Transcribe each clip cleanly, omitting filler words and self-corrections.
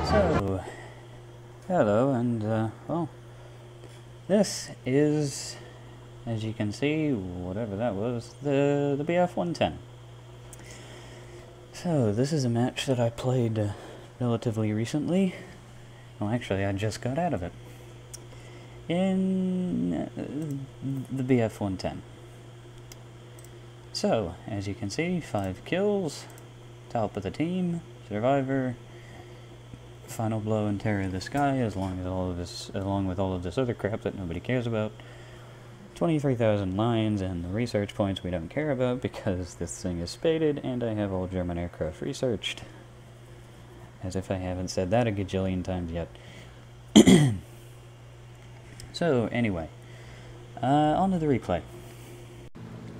So, hello, and, well, this is, as you can see, whatever that was, the BF-110. So, this is a match that I played relatively recently. Well, actually, I just got out of it. In the BF-110. So, as you can see, 5 kills, top of the team, survivor, final blow and terror of the sky, along with all of this other crap that nobody cares about. 23,000 lines and the research points we don't care about because this thing is spaded and I have all German aircraft researched. As if I haven't said that a gajillion times yet. So, anyway, on to the replay.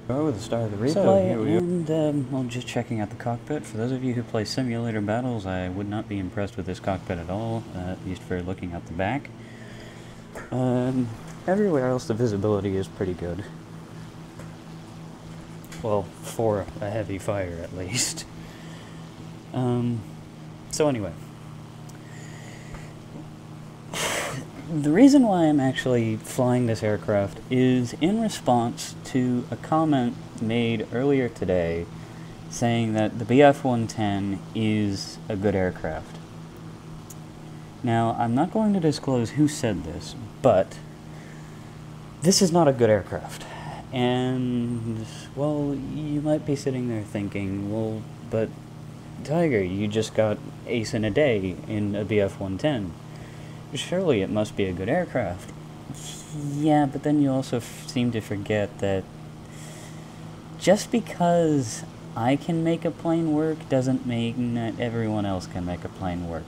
Go with the start of the replay, and well, just checking out the cockpit. For those of you who play simulator battles, I would not be impressed with this cockpit at all, at least for looking at the back. Everywhere else the visibility is pretty good. Well, for a heavy fire at least. So anyway. The reason why I'm actually flying this aircraft is in response to a comment made earlier today saying that the BF-110 is a good aircraft. Now, I'm not going to disclose who said this, but this is not a good aircraft. And, well, you might be sitting there thinking, well, but Tiger, you just got ace in a day in a BF-110. Surely it must be a good aircraft. Yeah, but then you also seem to forget that just because I can make a plane work doesn't mean that everyone else can make a plane work.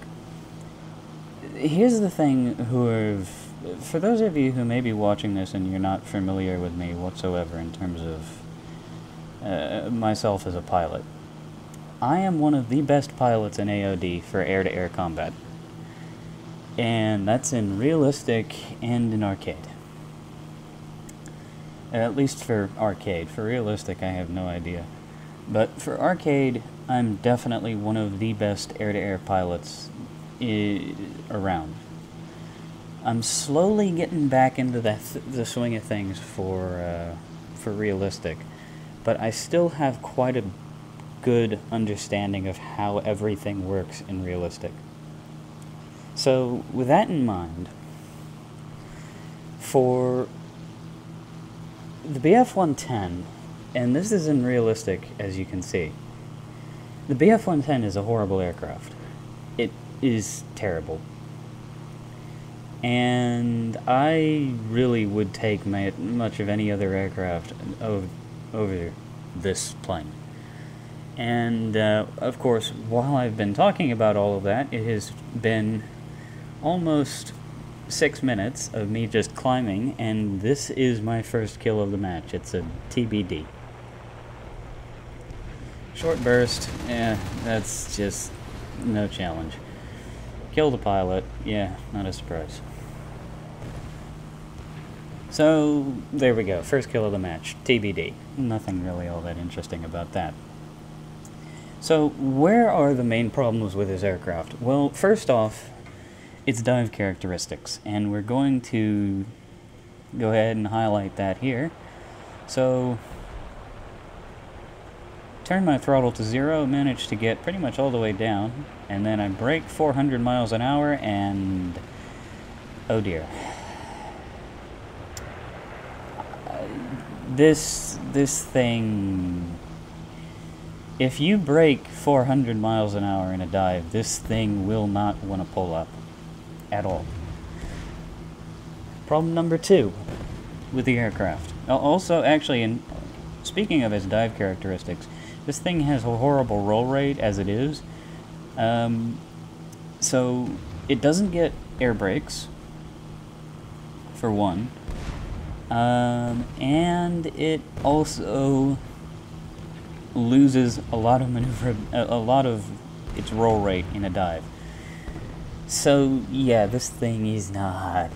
Here's the thing, for those of you who may be watching this and you're not familiar with me whatsoever in terms of myself as a pilot, I am one of the best pilots in AOD for air-to-air combat. And that's in realistic and in arcade. At least for arcade. For realistic, I have no idea. But for arcade, I'm definitely one of the best air-to-air pilots around. I'm slowly getting back into the swing of things for realistic, but I still have quite a good understanding of how everything works in realistic. So, with that in mind, for the BF-110, and this is in realistic, as you can see, the BF-110 is a horrible aircraft. It is terrible. And I really would take much of any other aircraft over this plane. And, of course, while I've been talking about all of that, it has been almost 6 minutes of me just climbing, and this is my first kill of the match. It's a TBD. Short burst, that's just no challenge. Kill the pilot, yeah, not a surprise. So, there we go, first kill of the match, TBD. Nothing really all that interesting about that. So, where are the main problems with this aircraft? Well, first off, its dive characteristics, and we're going to go ahead and highlight that here. So, turn my throttle to 0, manage to get pretty much all the way down, and then I brake 400 miles an hour, and oh dear. This thing, if you brake 400 miles an hour in a dive, this thing will not want to pull up. At all. Problem number 2 with the aircraft. Also, actually, speaking of its dive characteristics, this thing has a horrible roll rate as it is. So, it doesn't get air brakes, for one. And it also loses a lot of its roll rate in a dive. So, yeah, this thing is not...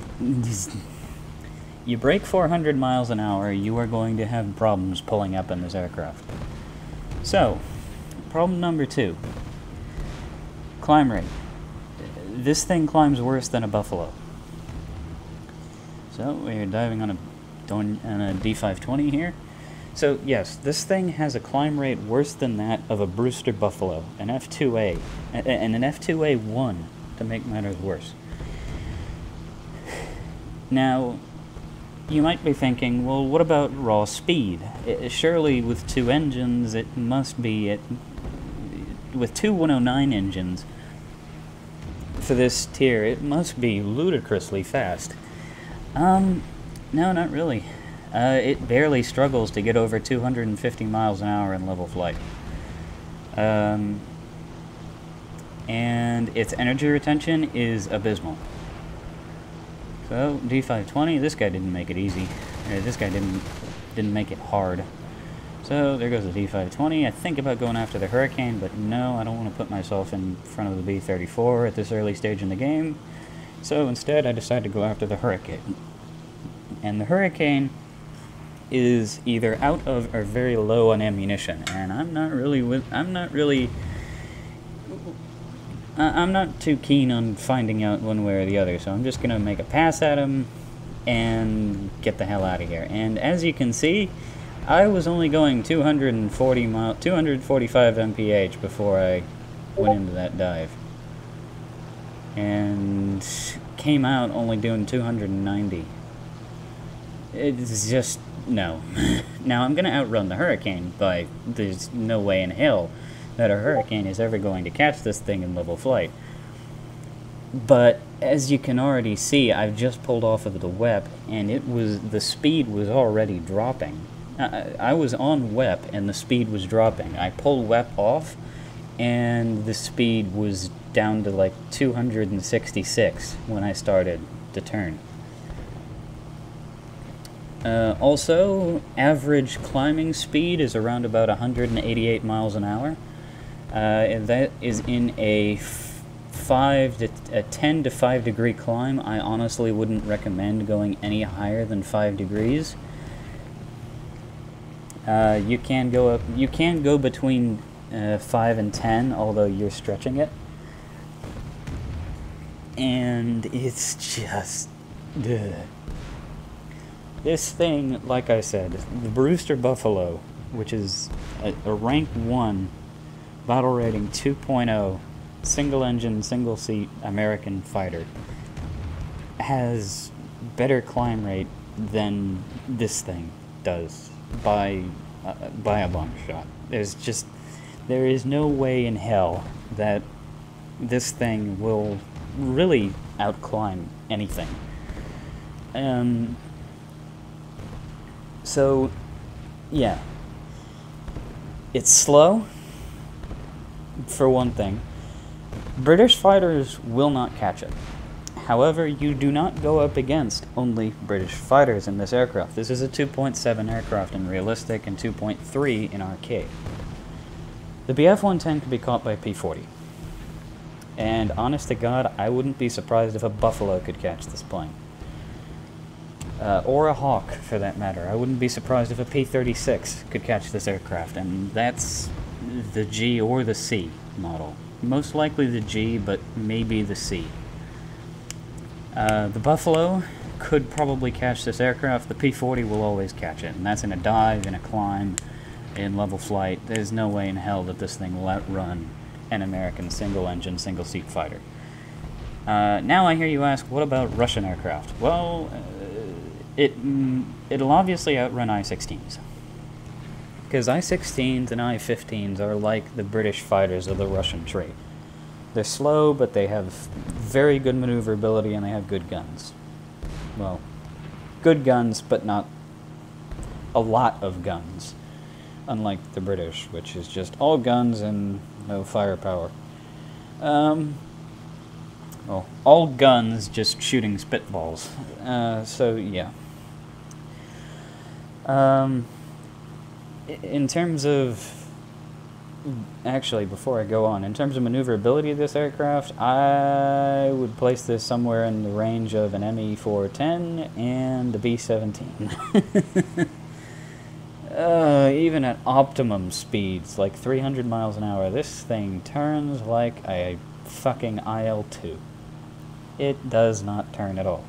you break 400 miles an hour, you are going to have problems pulling up in this aircraft. So, problem number 2. Climb rate. This thing climbs worse than a Buffalo. So, we're diving on a D520 here. So, yes, this thing has a climb rate worse than that of a Brewster Buffalo, an F2A, and an F2A1, to make matters worse. Now, you might be thinking, well, what about raw speed? Surely with 2 engines, it must be, with 2 109 engines, for this tier, it must be ludicrously fast. No, not really. It barely struggles to get over 250 miles an hour in level flight. And its energy retention is abysmal. So, D520, this guy didn't make it easy. This guy didn't make it hard. So, there goes the D520. I think about going after the Hurricane, but no, I don't want to put myself in front of the B-34 at this early stage in the game. So, instead, I decided to go after the Hurricane. And the Hurricane is either out of or very low on ammunition, and I'm not too keen on finding out one way or the other, so I'm just gonna make a pass at him and get the hell out of here. And as you can see, I was only going 245 mph before I went into that dive, and came out only doing 290. It's just, no. Now, I'm going to outrun the Hurricane, but there's no way in hell that a Hurricane is ever going to catch this thing in level flight. But, as you can already see, I've just pulled off of the WEP, and the speed was already dropping. I was on WEP, and the speed was dropping. I pulled WEP off, and the speed was down to like 266 when I started the turn. Also, average climbing speed is around about 188 miles an hour. And that is in a 10 to 5 degree climb. I honestly wouldn't recommend going any higher than 5 degrees. You can go between 5 and 10, although you're stretching it. And it's just... ugh. This thing, like I said, the Brewster Buffalo, which is a rank 1, battle rating 2.0, single-engine, single-seat American fighter, has better climb rate than this thing does by a long shot. There is no way in hell that this thing will really outclimb anything. So, yeah. It's slow, for one thing. British fighters will not catch it. However, you do not go up against only British fighters in this aircraft. This is a 2.7 aircraft in realistic and 2.3 in arcade. The Bf-110 could be caught by a P-40. And honest to God, I wouldn't be surprised if a Buffalo could catch this plane. Or a Hawk, for that matter. I wouldn't be surprised if a P-36 could catch this aircraft, and that's the G or the C model. Most likely the G, but maybe the C. The Buffalo could probably catch this aircraft. The P-40 will always catch it, and that's in a dive, in a climb, in level flight. There's no way in hell that this thing will outrun an American single-engine, single-seat fighter. Now I hear you ask, what about Russian aircraft? Well, it'll obviously outrun I-16s. Because I-16s and I-15s are like the British fighters of the Russian trait. They're slow, but they have very good maneuverability and they have good guns. Well, good guns, but not a lot of guns. Unlike the British, which is just all guns and no firepower. Well, all guns, just shooting spitballs. So, yeah. In terms of actually, before I go on, in terms of maneuverability of this aircraft, I would place this somewhere in the range of an ME-410 and the B-17. Even at optimum speeds, like 300 miles an hour, this thing turns like a fucking IL-2. It does not turn at all.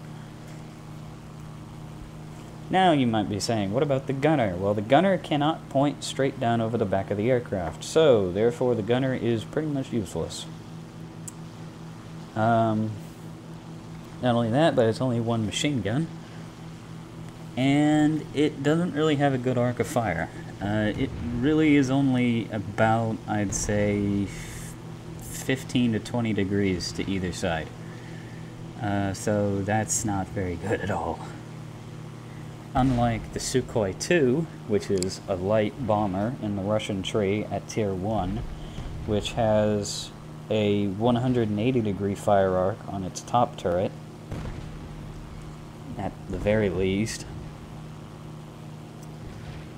Now you might be saying, what about the gunner? Well, the gunner cannot point straight down over the back of the aircraft, so therefore the gunner is pretty much useless. Not only that, but it's only one machine gun, and it doesn't really have a good arc of fire. It really is only about, I'd say, 15 to 20 degrees to either side. So that's not very good at all. Unlike the Sukhoi 2, which is a light bomber in the Russian tree at Tier 1, which has a 180 degree fire arc on its top turret, at the very least.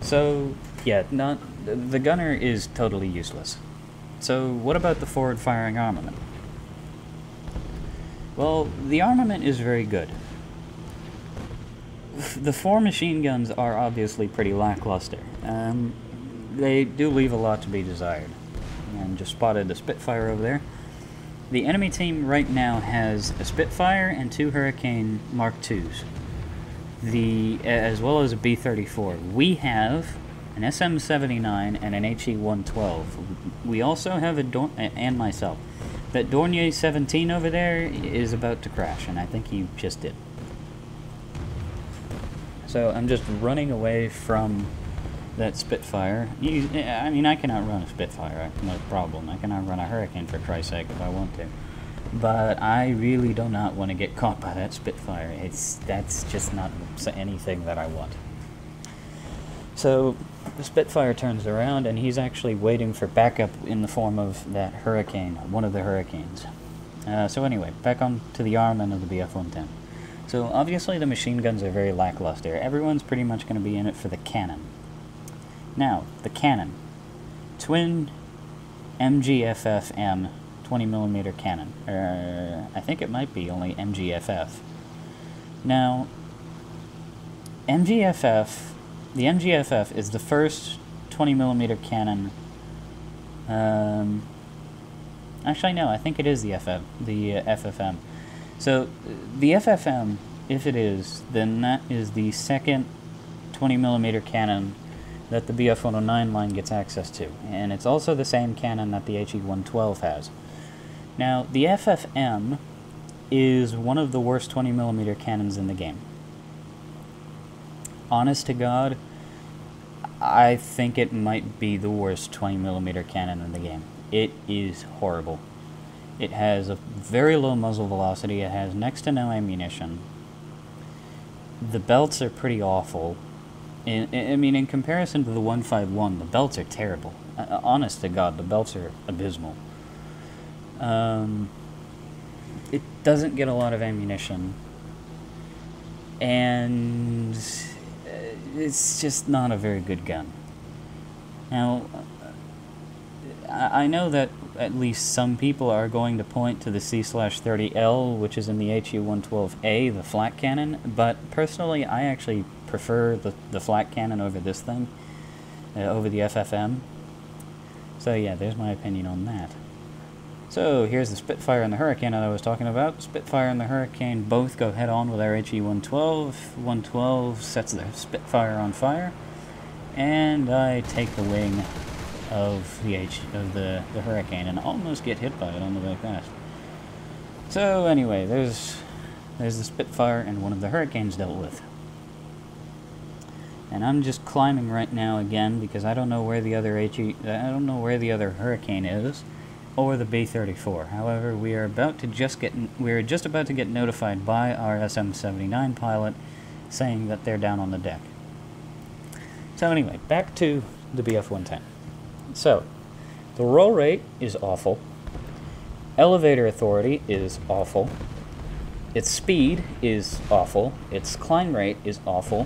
So, yeah, the gunner is totally useless. So, what about the forward-firing armament? Well, the armament is very good. The 4 machine guns are obviously pretty lackluster. They do leave a lot to be desired. And just spotted the Spitfire over there. The enemy team right now has a Spitfire and 2 Hurricane Mark IIs, as well as a B-34. We have an SM-79 and an HE-112. We also have and myself. That Dornier 17 over there is about to crash, and I think he just did. So I'm just running away from that Spitfire. I mean, I can outrun a Spitfire, no problem. I can outrun a Hurricane, for Christ's sake, if I want to. But I really do not want to get caught by that Spitfire. That's just not anything that I want. So the Spitfire turns around, and he's actually waiting for backup in the form of that Hurricane, one of the Hurricanes. So anyway, back on to the armament of the Bf-110. So obviously the machine guns are very lackluster. Everyone's pretty much going to be in it for the cannon. Now, the cannon. Twin MGFF-M 20mm cannon. I think it might be only MGFF. Now, the MGFF is the first 20mm cannon. Actually, no, I think it is the FFM. So, the FFM, if it is, then that is the second 20mm cannon that the Bf-109 line gets access to. And it's also the same cannon that the HE-112 has. Now, the FFM is one of the worst 20mm cannons in the game. Honest to God, I think it might be the worst 20mm cannon in the game. It is horrible. It has a very low muzzle velocity, it has next to no ammunition. The belts are pretty awful. I mean, in comparison to the 151, the belts are terrible. Honest to God, the belts are abysmal. It doesn't get a lot of ammunition. And it's just not a very good gun. Now, I know that at least some people are going to point to the C/30L, which is in the HE-112A, the flak cannon, but personally I actually prefer the flak cannon over this thing, over the FFM. So yeah, there's my opinion on that. So here's the Spitfire and the Hurricane that I was talking about. Spitfire and the Hurricane both go head-on with our HE-112. 112 sets the Spitfire on fire, and I take the wing of the Hurricane and almost get hit by it on the way past. So anyway, there's the Spitfire and one of the Hurricanes dealt with. And I'm just climbing right now again because I don't know where the other Hurricane is, or the B-34. However, we are just about to get notified by our SM-79 pilot saying that they're down on the deck. So anyway, back to the Bf-110. So, the roll rate is awful. Elevator authority is awful. Its speed is awful. Its climb rate is awful.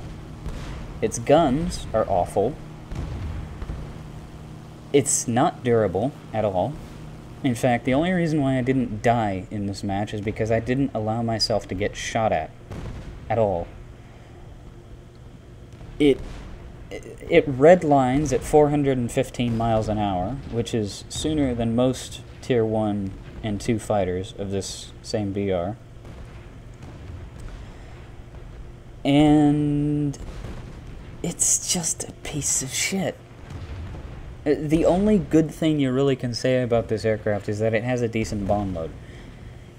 Its guns are awful. It's not durable at all. In fact, the only reason why I didn't die in this match is because I didn't allow myself to get shot at all. It redlines at 415 miles an hour, which is sooner than most Tier 1 and 2 fighters of this same BR. And it's just a piece of shit. The only good thing you really can say about this aircraft is that it has a decent bomb load.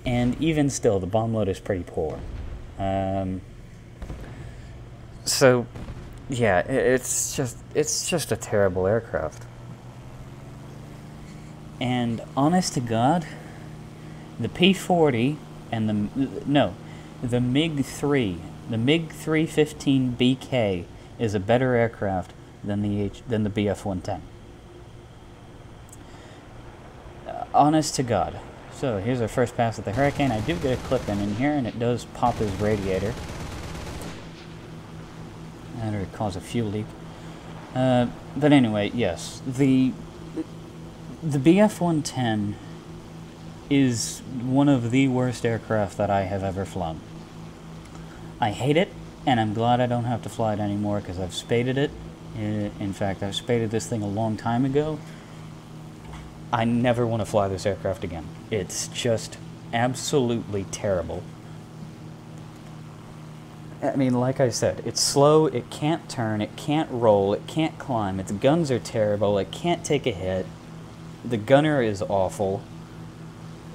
And even still, the bomb load is pretty poor. So, yeah, it's just a terrible aircraft. And honest to God, the P-40 and the MiG-3, the MiG-315BK is a better aircraft than the Bf-110. Honest to God. So here's our first pass at the Hurricane. I do get a clip in here, and it does pop his radiator. That would cause a fuel leak. But anyway, yes, the Bf-110 is one of the worst aircraft that I have ever flown. I hate it, and I'm glad I don't have to fly it anymore because I've spaded it. In fact, I spaded this thing a long time ago. I never want to fly this aircraft again. It's just absolutely terrible. I mean, like I said, it's slow, it can't turn, it can't roll, it can't climb, its guns are terrible, it can't take a hit, the gunner is awful.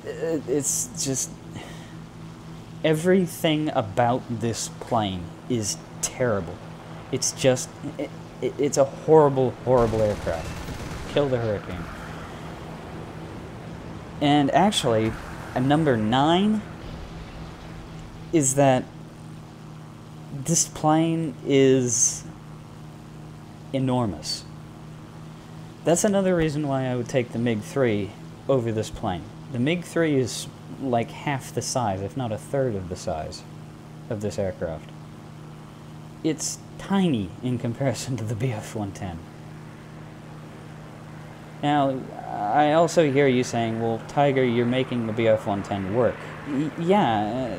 It's just... everything about this plane is terrible. It's just... it's a horrible, horrible aircraft. Kill the Hurricane. And actually, number 9 is that this plane is enormous. That's another reason why I would take the MiG-3 over this plane. The MiG-3 is like half the size, if not a third of the size, of this aircraft. It's tiny in comparison to the Bf-110. Now, I also hear you saying, well, Tiger, you're making the Bf-110 work. Yeah,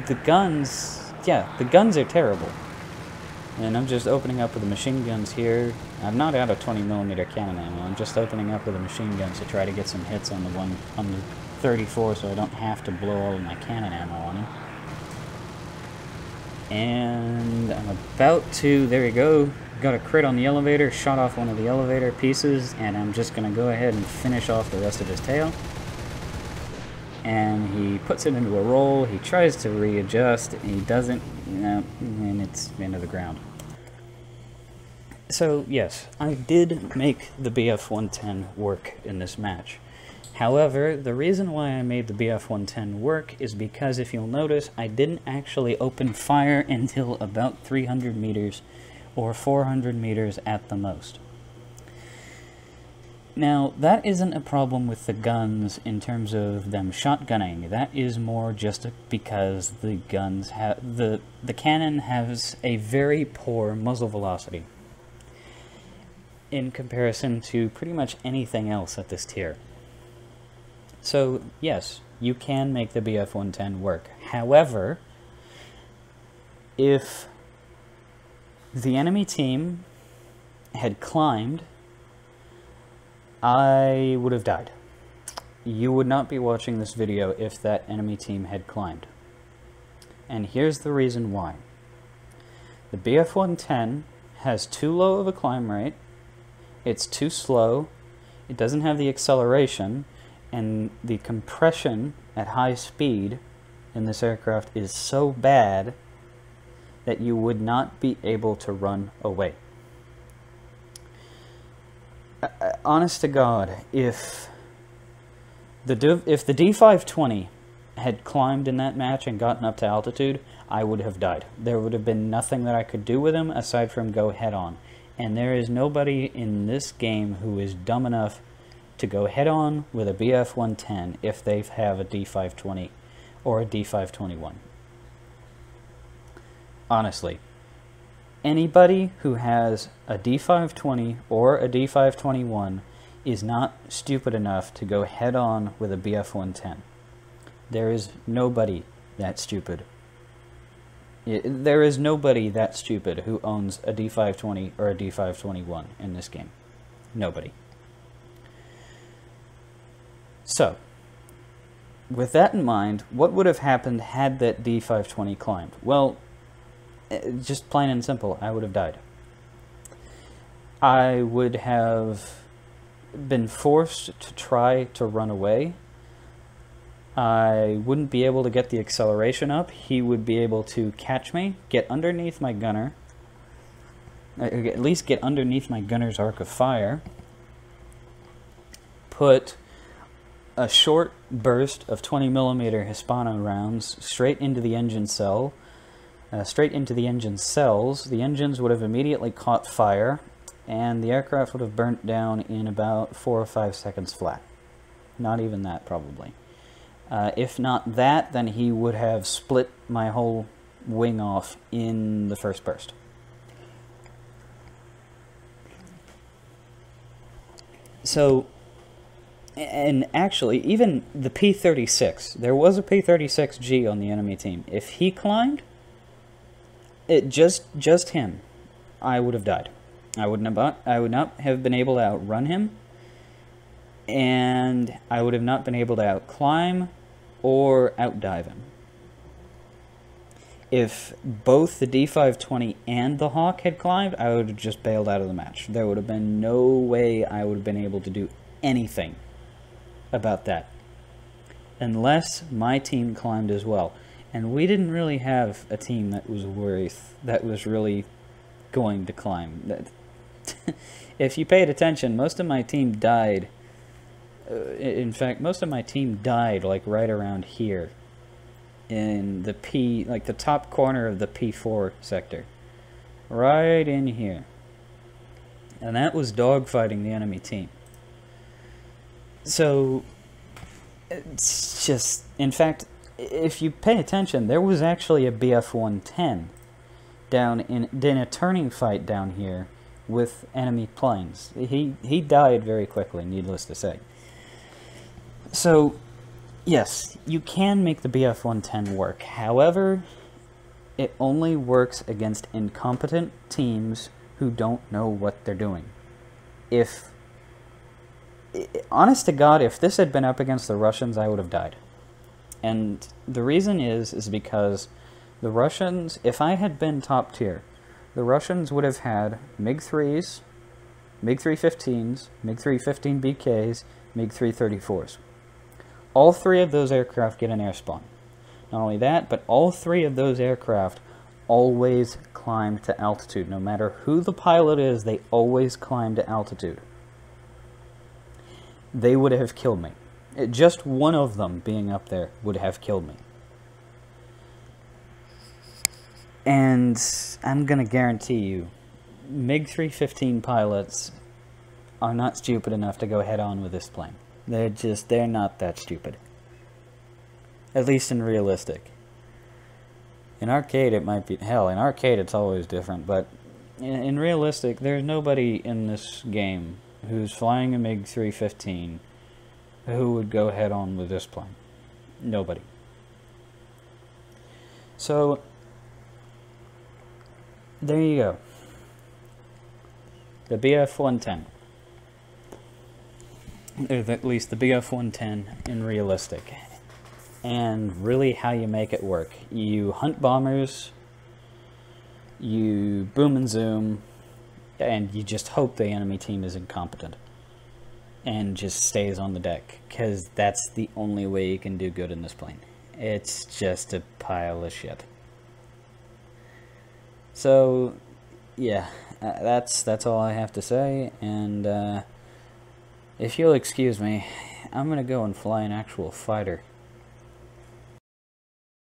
the guns are terrible. And I'm just opening up with the machine guns here. I'm not out of 20mm cannon ammo. I'm just opening up with the machine guns to try to get some hits on the 34 so I don't have to blow all of my cannon ammo on him. And I'm about to, there we go, got a crit on the elevator, shot off one of the elevator pieces, and I'm just going to go ahead and finish off the rest of his tail. And he puts it into a roll, he tries to readjust, he doesn't, and it's into the ground. So, yes, I did make the Bf-110 work in this match. However, the reason why I made the Bf-110 work is because, if you'll notice, I didn't actually open fire until about 300 meters, or 400 meters at the most. Now, that isn't a problem with the guns in terms of them shotgunning. That is more just because the guns have the cannon has a very poor muzzle velocity in comparison to pretty much anything else at this tier. So, yes, you can make the Bf-110 work. However, if the enemy team had climbed, I would have died. You would not be watching this video if that enemy team had climbed. And here's the reason why. The Bf-110 has too low of a climb rate, it's too slow, it doesn't have the acceleration, and the compression at high speed in this aircraft is so bad that you would not be able to run away. Honest to God, if the D520 had climbed in that match and gotten up to altitude, I would have died. There would have been nothing that I could do with him aside from go head on. And there is nobody in this game who is dumb enough to go head on with a Bf-110 if they have a D520 or a D521. Honestly. Anybody who has a D520 or a D521 is not stupid enough to go head-on with a BF-110. There is nobody that stupid. There is nobody that stupid who owns a D520 or a D521 in this game. Nobody. So, with that in mind, what would have happened had that D520 climbed? Well, just plain and simple, I would have died. I would have been forced to try to run away. I wouldn't be able to get the acceleration up. He would be able to catch me, get underneath my gunner, at least get underneath my gunner's arc of fire, put a short burst of 20mm Hispano rounds straight into the engine cell, straight into the engine cells. The engines would have immediately caught fire, and the aircraft would have burnt down in about 4 or 5 seconds flat. Not even that, probably. If not that, then he would have split my whole wing off in the first burst. So, and actually, even the P-36, there was a P-36G on the enemy team. If he climbed, just him, I would have died. I would not have been able to outrun him, and I would have not been able to outclimb or outdive him. If both the D520 and the Hawk had climbed, I would have just bailed out of the match. There would have been no way I would have been able to do anything about that, unless my team climbed as well. And we didn't really have a team that was really going to climb. If you paid attention, most of my team died. In fact, most of my team died like right around here, in the the top corner of the P4 sector, right in here. And that was dogfighting the enemy team. So it's just, in fact, if you pay attention, there was actually a BF-110 down in a turning fight down here with enemy planes. He died very quickly, needless to say. So, yes, you can make the BF-110 work. However, it only works against incompetent teams who don't know what they're doing. Honest to God, if this had been up against the Russians, I would have died. And the reason is because the Russians, if I had been top tier, the Russians would have had MiG-3s, MiG-315s, MiG-315 BKs, MiG-334s. All three of those aircraft get an air spawn. Not only that, but all three of those aircraft always climb to altitude. No matter who the pilot is, they always climb to altitude. They would have killed me. Just one of them being up there would have killed me. And I'm going to guarantee you, MiG-315 pilots are not stupid enough to go head-on with this plane. They're not that stupid. At least in realistic. In arcade it might be, hell, in arcade it's always different, but in realistic, there's nobody in this game who's flying a MiG-315 who would go head-on with this plane. Nobody. So, there you go. The BF-110. At least the BF-110 in realistic. And really how you make it work. You hunt bombers, you boom and zoom, and you just hope the enemy team is incompetent and just stays on the deck, because that's the only way you can do good in this plane. It's just a pile of shit. So, yeah, that's all I have to say, and if you'll excuse me, I'm gonna go and fly an actual fighter.